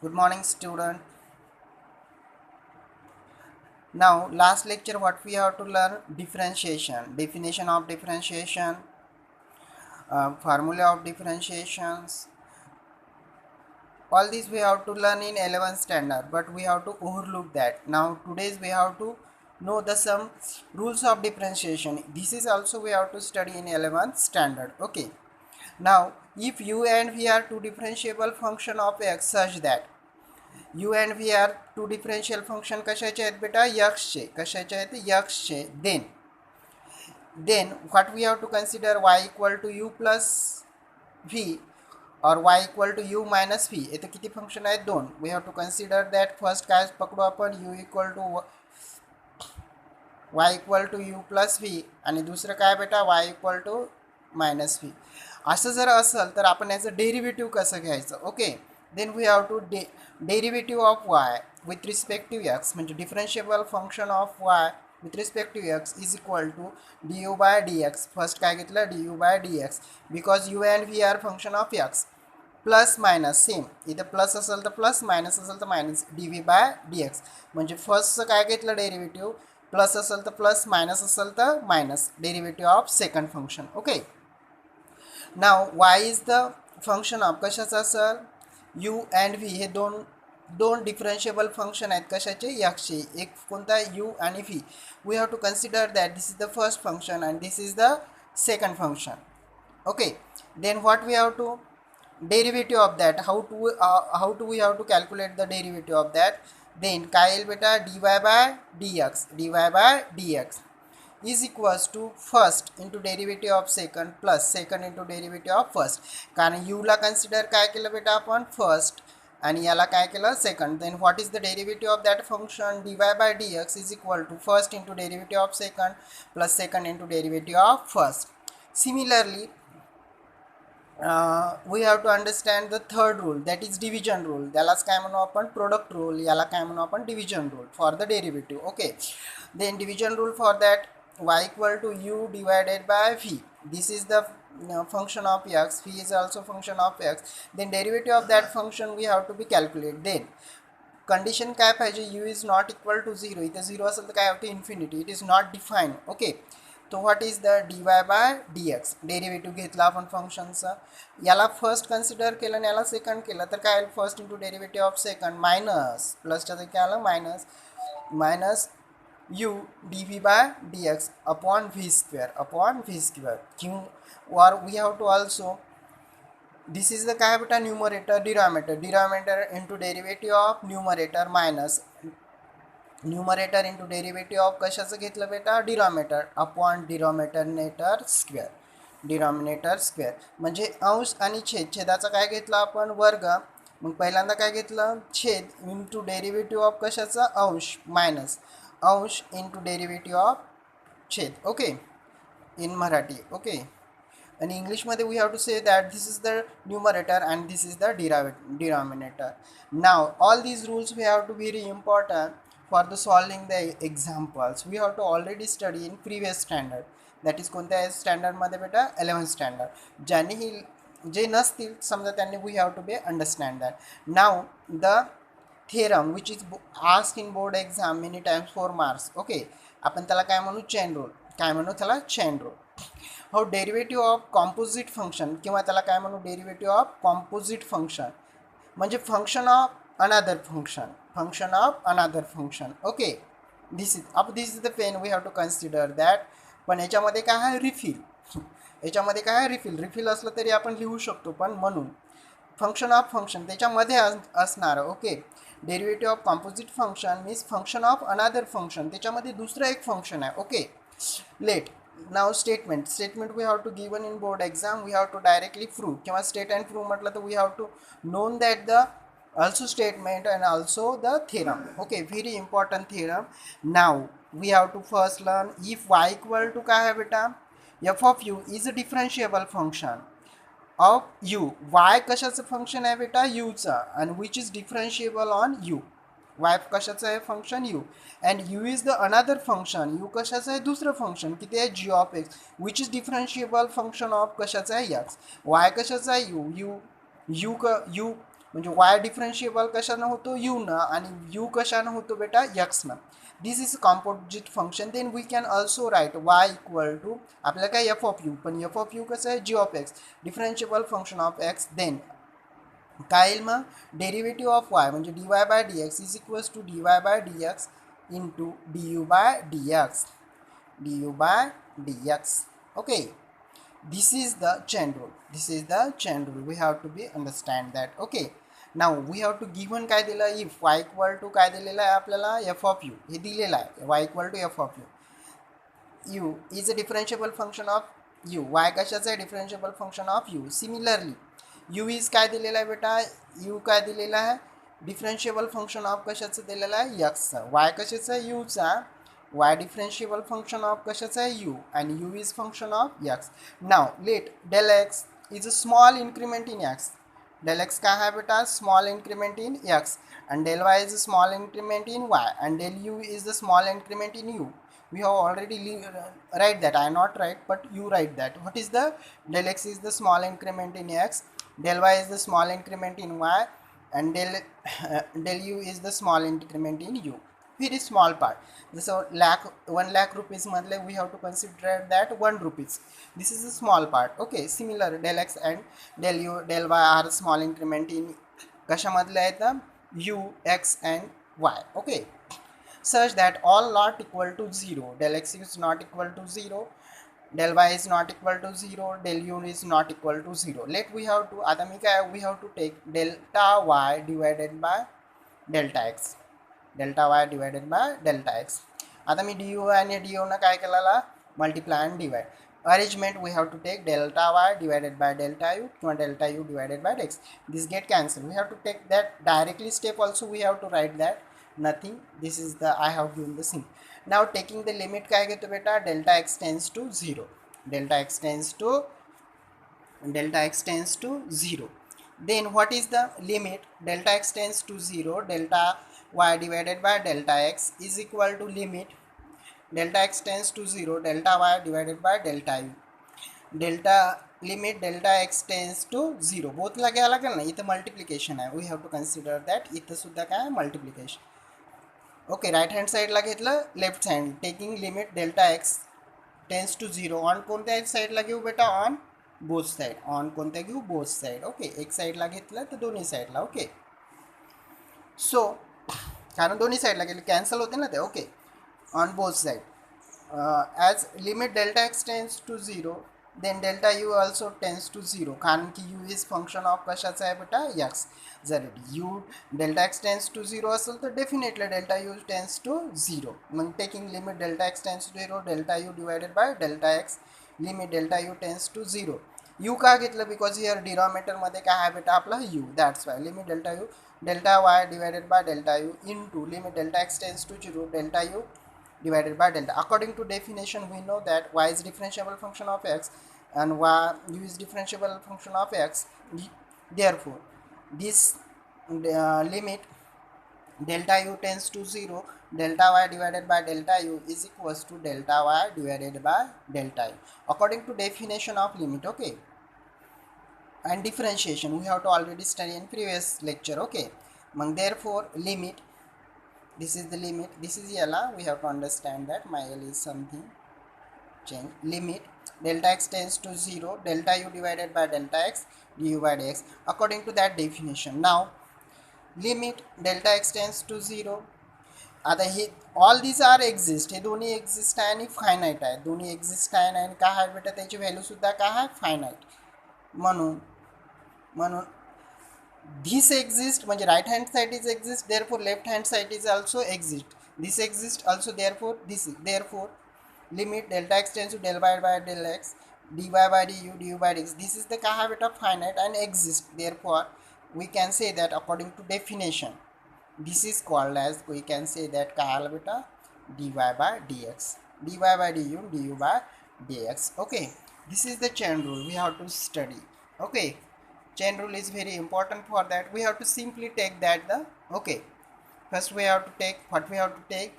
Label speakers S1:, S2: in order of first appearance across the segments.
S1: Good morning, student. Now, last lecture, what we have to learn? Differentiation, definition of differentiation, formula of differentiations. All these we have to learn in 11th standard, but we have to overlook that. Now, today's we have to know the some rules of differentiation. This is also we have to study in 11th standard. Okay. Now, if u and v are two differentiable function of x such that u and v are two differential function कशाचे आहेत बेटा x चे कशाचे आहेत x चे then what we have to consider y equal to u plus v or y equal to u minus v इथे किती function आहेत दोन we have to consider that first काय पकडू आपण u equal to y equal to u plus v आणि दुसरं काय बेटा y equal to minus v असं जर असेल तर आपण याचं डेरिव्हेटिव्ह कसं घ्यायचं okay then we have to derivative of y with respect to x म्हणजे differentiable function of y with respect to x is equal to du by dx first काय घेतलं du by dx because u and v are function of x plus minus same इथं plus असेल तर plus minus असेल तर minus d by D x म्हणजे फर्स्टचं काय घेतलं डेरिव्हेटिव्ह प्लस असेल तर प्लस मायनस असेल तर minus derivative of second function okay now Y is the function of कशाचं असेल यू अँड व्ही हे दोन डिफरन्शिएबल फंक्शन आहेत कशाचे याचे एक कोणता यू आणि v we have to consider that this is the first function and this is the second function okay then what we have to derivative of that how do we have to calculate the derivative of that then काय येईल बेटा dy by dx is equals to first into derivative of second plus second into derivative of first कारण u ला consider काय केलं बेटा आपण first आणि याला काय केलं second then what is the derivative of that function dy by dx is equal to first into derivative of second plus second into derivative of first similarly we have to understand the third rule that is division rule त्यालाच काय म्हणू आपण product rule याला काय म्हणू आपण division rule for the derivative okay then division rule for that y equal to u divided by v this is the function of x v is also function of x then derivative of that function we have to be calculated then condition काय पाहिजे u is not equal to 0 इथे 0 असेल तर काय होते infinity it is not defined okay तो what is the D Y by D x derivative घेतला आपण फंक्शनचा याला फर्स्ट कन्सिडर केलं आणि याला सेकंड केलं तर काय first into derivative of second minus प्लसच्या जागी काय आलं minus U D V by D X upon V square किंवा और we have to also this is the काय बेटा numerator denominator into derivative of numerator minus numerator into derivative of कशाचं घेतलं बेटा डिनॉमिनेटर अपॉन डिनॉमिनेटर स्क्वेअर म्हणजे अंश आणि छेदाचा काय घेतला आपण वर्ग मग पहिल्यांदा काय घेतलं छेद इंटू डेरिव्हेटिव्ह ऑफ कशाचा अंश मायनस अंश इंटू डेरिव्हेटिव्ह ऑफ छेद ओके इन मराठी ओके आणि इंग्लिशमध्ये we have to say that this is the numerator and this is the denominator now all these rules we have to very important for the solving the examples we have to already study in previous standard that is कोणत्या standard मध्ये बेटा 11th standard ज्यांनी जे नसतील समजा त्यांनी we have to be understand that now the theorem which is asked in board exam many times 4 marks okay आपण त्याला काय म्हणू चेन रूल काय म्हणू त्याला चेन रूल हो डेरिव्हेटिव्ह ऑफ कॉम्पोजिट फंक्शन किंवा त्याला काय म्हणू डेरिव्हेटिव्ह ऑफ कॉम्पोजिट फंक्शन म्हणजे function of another function okay this is the pen we have to consider that पण याच्यामध्ये काय आहे रिफिल असलं तरी आपण लिहू शकतो पण म्हणून फंक्शन ऑफ फंक्शन त्याच्यामध्ये असणार okay derivative of composite function means function of another function त्याच्यामध्ये दुसरं एक फंक्शन आहे okay let now statement we have to given in board exam we have to directly prove किंवा स्टेट अँड प्रूव्ह म्हटलं तर we have to known that the also statement and also the theorem okay very important theorem now we have to first learn if y equal to काय आहे बेटा f of u is a differentiable function of u y कशाचं function आहे बेटा u चा and which is differentiable on u y कशाचं आहे function u and u is the another function u कशाचं आहे दुसरं फंक्शन किती आहे g of x which is differentiable function of कशाचं आहे x y कशाचं आहे u म्हणजे वाय डिफरन्शिएबल कशानं होतो यूनं आणि यू कशानं होतो बेटा एक्सनं. This is composite function. Then we can also write Y equal to आपल्याला काय एफ ऑफ यू, पण एफ ऑफ यू कसं आहे G of X differentiable function of X. Then काय येईल मग डेरिव्हेटिव्ह ऑफ वाय म्हणजे D Y by D x is equals to D Y by D X into D you by D X, D you by D X. Okay, this is the chain rule, this is the chain rule, we have to be understand that. Okay, now we have to given काय दिलं if y equal to काय दिलेलं आहे आपल्याला f of u हे दिलेलं आहे y equal to f of u is a differentiable function of u, y कशाचं आहे differentiable function of u. Similarly u is काय दिलेलं आहे बेटा u काय दिलेलं आहे differentiable function of कशाचं दिलेलं आहे x चा, y कशाचं आहे u चा, y differentiable function of कशाचा आहे u and u is function of x. Now let del x is a small increment in x, del x क्या है बेटा small increment in x and del y is a small increment in y and del u is the small increment in u. We have already write that, I not write but you write that. What is the del x is the small increment in x, del y is the small increment in y and del u is the small increment in u. Very small part. So 1 lakh rupees madle we have to consider that 1 rupees. This is a small part. Okay, similar del x and del u del y are small increment in kasha madle aita u x and y. Okay, such that all not equal to 0. Del x is not equal to 0, del y is not equal to 0, del u is not equal to 0. Let we have to आता मी काय we have to take delta y divided by delta x, delta y divided by delta x. आता मी du आणि du ना काय केलेला multiply and divide. Arrangement we have to take delta y divided by delta u or delta u divided by x. This get cancelled. We have to take that directly step also we have to write that nothing. This is the I have given the thing. Now taking the limit काय घेतो बेटा delta x tends to 0. Delta x tends to 0. Then what is the limit delta x tends to 0, delta y divided by delta x is equal to limit delta x tends to 0, delta y divided by delta u. Delta limit delta x tends to 0 both ला घ्यायला लागेल ना, इथं multiplication आहे, we have to consider that इथं सुद्धा काय multiplication. Okay, right hand साईडला घेतलं, left hand taking limit delta x tends to 0 on कोणत्या साईडला घेऊ बेटा ऑन बोथ साईड, ऑन कोणत्या घेऊ बोथ साईड. ओके, एक साईडला घेतलं तर दोन्ही साईडला. ओके, सो कारण दोन्ही साईडला गेले कॅन्सल होते ना ते. Okay, on both side as limit delta x tends to 0 then delta u also tends to 0 कारण की यू इज फंक्शन ऑफ कशाचं आहे बेटा एक्स. जर u delta x tends to 0 असेल तर definitely delta u tends to 0. मग taking limit delta x tends to 0 delta u divided by delta x limit delta u tends to 0. U का घेतलं because here डिनॉमिनेटरमध्ये काय आहे बेटा आपला u, that's why limit delta u delta y divided by delta u into limit delta x tends to 0 delta u divided by delta. According to definition we know that y is differentiable function of x and u is differentiable function of x. Therefore this limit delta u tends to 0 delta y divided by delta u is equals to delta y divided by delta u according to definition of limit. Okay, and differentiation we have to already study in previous lecture. Okay, therefore limit, this is the limit, this is L, we have to understand that my L is something change. Limit delta x tends to 0 delta u divided by delta x du by dx according to that definition. Now limit delta x tends to 0, आता हे all this are exist, हे दोन्ही exist आहे आणि finite आहे, दोन्ही exist आहे आणि काय आहे बेटा त्याची व्हॅल्यूसुद्धा काय आहे फायनाईट. म्हणून this exist म्हणजे right hand side is exist, therefore left hand side is also exist, this exist also, therefore this is, therefore limit delta x tends to del y by del x dy by du by dx, this is the काय आहे बेटा finite and exist. Therefore we can say that according to definition this is called as, we can say that काय आला बेटा dy by dx, dy by du by dx. Okay, this is the chain rule we have to study. Okay, chain rule is very important for that. We have to simply take that the, okay, first we have to take what we have to take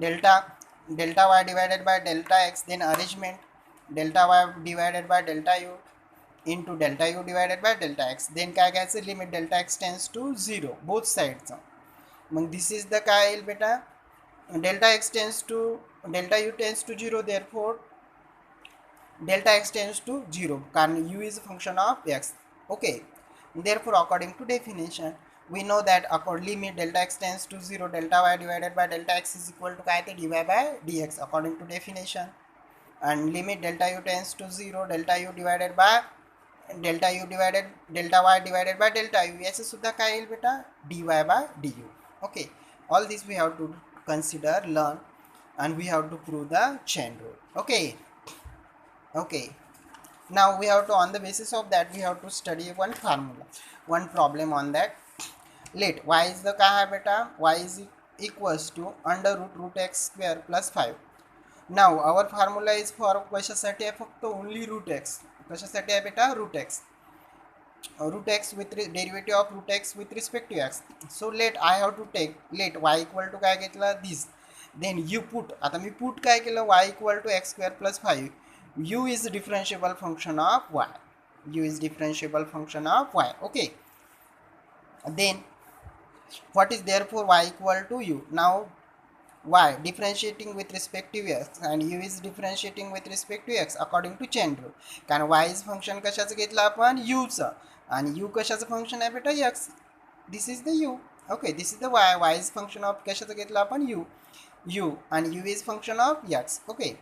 S1: delta y divided by delta x, then arrangement delta y divided by delta u into delta u divided by delta x. Then काय घ्यायचं, limit delta x tends to 0 both साईडचं. मग this is the काय येईल बेटा, delta x tends to delta u tends to 0, therefore delta x tends to 0 कारण u is a function of x. Okay, therefore according to definition we know that limit delta x tends to 0 delta y divided by delta x is equal to काय ते dy by dx according to definition, and limit delta u tends to 0 delta u divided by delta y divided by delta u याचं सुद्धा काय येईल बेटा, dy by du. Okay, all this we have to consider, learn, and we have to prove the chain rule. Okay, now we have to, on the basis of that we have to study one formula, one problem on that. Let y is the काय है बेटा, y is equals to under root x square plus 5. now our formula is for कशासाठी आहे, फक्त only root x. कशासाठी आहे बेटा, root x with derivative of root x with respect to x. so let I have to take let y equal to काय घेतला this, then you put, आता मी put काय केलं, y equal to x square plus 5. u is differentiable function of y. Okay, then what is therefore y equal to u. now y differentiating with respect to x and u is differentiating with respect to x according to chain rule. कारण y is function कशाचं घेतलं आपण, u चं, आणि u कशाचं function आहे बेटा, x. This is the u. Okay, this is the y is function of कशाचं घेतलं आपण, u आणि u is function of x. Okay,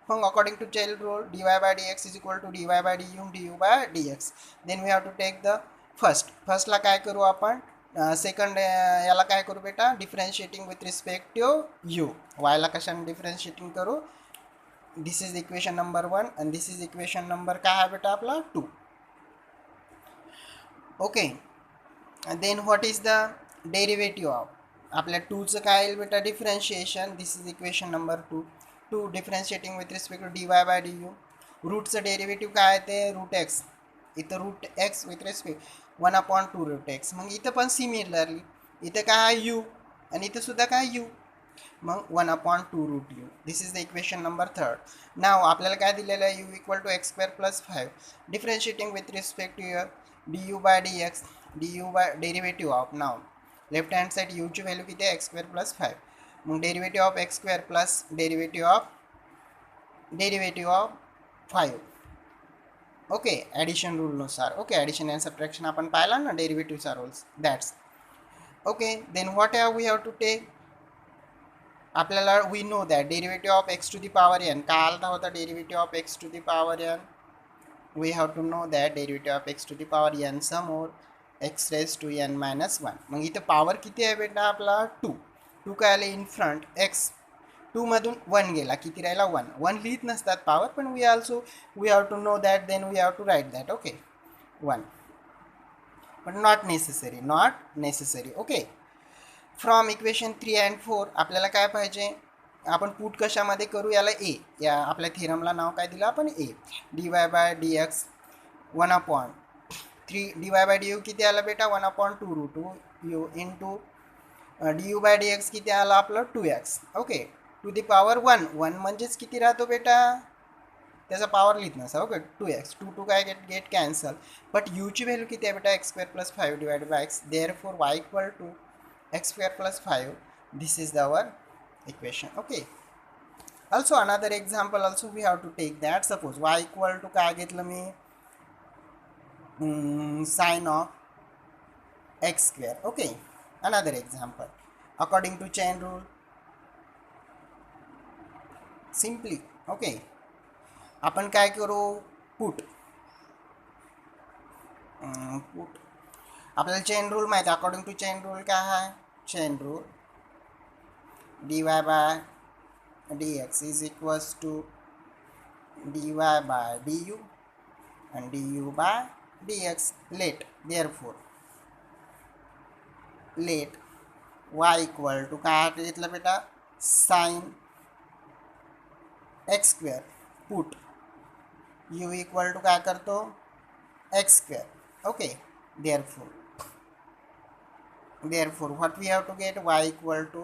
S1: mug according to chain rule dy by dx is equal to dy by du by dx. then we have to take the first ला काय करू आपण, second याला काय करू बेटा, differentiating with respect to U. Y ला कशाने डिफरेंशिएटिंग करू, दिस इज इक्वेशन नंबर 1 आणि दिस इज इक्वेशन नंबर काय आहे बेटा आपला 2. Okay, then what is the derivative of, आपल्या 2चं काय येईल बेटा, differentiation. This is equation number 2 differentiating with respect to D Y by D U. रूटचं डेरिव्हेटिव्ह काय आहे ते रूट एक्स, इथं root X with respect 1/2 root X. मग इथं पण सिमिलरली इथं काय आहे यू आणि इथं सुद्धा काय यू, मग 1/2 root U. This is the equation number 3. नाव आपल्याला काय दिलेलं आहे, U equal to x square plus 5 differentiating with respect to your D you by D X, D you by derivative of. नाव लेफ्ट हँड साईड यूची value किती आहे, X square plus 5. मग derivative of x square plus derivative of 5. Okay, addition रूलनुसार. Okay, addition and subtraction आपण पाहिला ना, डेरिव्हेटिव्हचा rules, that's okay. Then what we have to take, आपल्याला we know that derivative of x to the power n काय आलता होता, derivative of x to the power n. We have to know that derivative of x to the power n समोर x raise to n minus 1. मग इथं power किती आहे बेटा आपला 2 काय आले इन फ्रंट, एक्स 2 मधून 1 गेला, किती राहिला 1 लिहित नसतात पॉवर, पण we have to know that, then we have to write that. Okay, 1 पण not necessary. Okay, from equation 3 and 4 आपल्याला काय पाहिजे, आपण पुट कशामध्ये करू, याला ए, या आपल्या थिरमला नाव काय दिलं आपण, A. D Y by D x 1/3, d Y by D u किती आला बेटा 1/2 root u into D you by D x किती आला आपलं 2x. Okay, to the power 1 म्हणजेच किती राहतो बेटा, त्याचा पॉवर लिहित नसा. ओके, 2x 2 काय गेट कॅन्सल, बट यूची व्हॅल्यू किती आहे बेटा x square plus 5 divided by x. Therefore y equal to x square plus 5. This is our equation. Okay, also another example also we have to take that. Suppose y equal to काय घेतलं मी, sine of x square. Okay, another example according to chain rule simply. Okay, आपण काय करू, put आपल्याला chain rule माहिती आहे. According to chain rule काय आहे, chain rule d Y by D x is equals to D Y by D u and du by dx. let therefore let y equal to काय घेतलं बेटा, sine x square, put u equal to काय करतो x square. Okay, therefore what we have to get, y equal to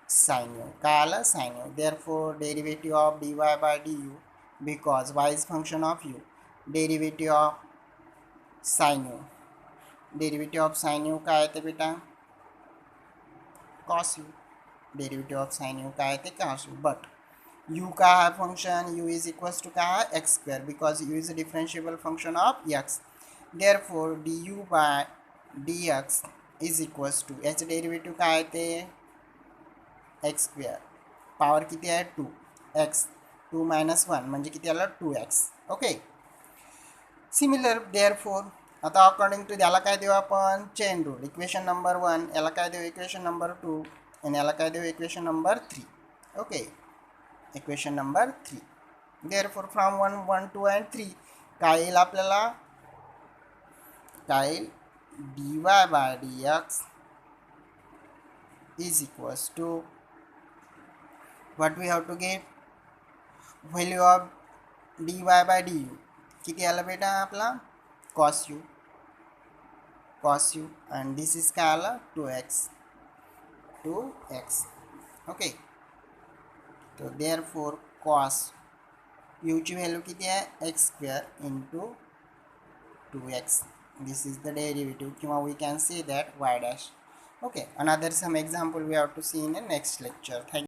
S1: sine u, काय आलं sine u. therefore derivative of dy by du because y is function of u, derivative of sine u. Derivative of sine u काय येते बेटा? Cos u. Derivative of sine u काय येते? Cos u. But u का है function, u is equals to का है x square, because u is a differentiable function of x. Therefore d you by D x is equals to, याचे derivative काय येते? X square. Power किती आहे? 2 x. 2 - 1 म्हणजे किती आलं? 2x. ओके. सिमिलर देअरफॉर आता अकॉर्डिंग टू याला काय देऊ आपण? Chain rule. इक्वेशन नंबर 1 याला काय देऊ? इक्वेशन नंबर 2 आणि याला काय देऊ? Equation number 3. ओके. Equation number 3. Therefore from 1, 2 and 3 काय येईल आपल्याला? काय येईल? dy by dx is equals to, what we have to get? value of dy by du किती आला बेटा आपला? cos u. and this is काय आला? 2x. ओके. तो देअरफॉर cos u ची व्हॅल्यू किती आहे? X square into 2x. this is the derivative किंवा we can say that y dash. Okay, another some example we have to see in the next lecture. Thank you.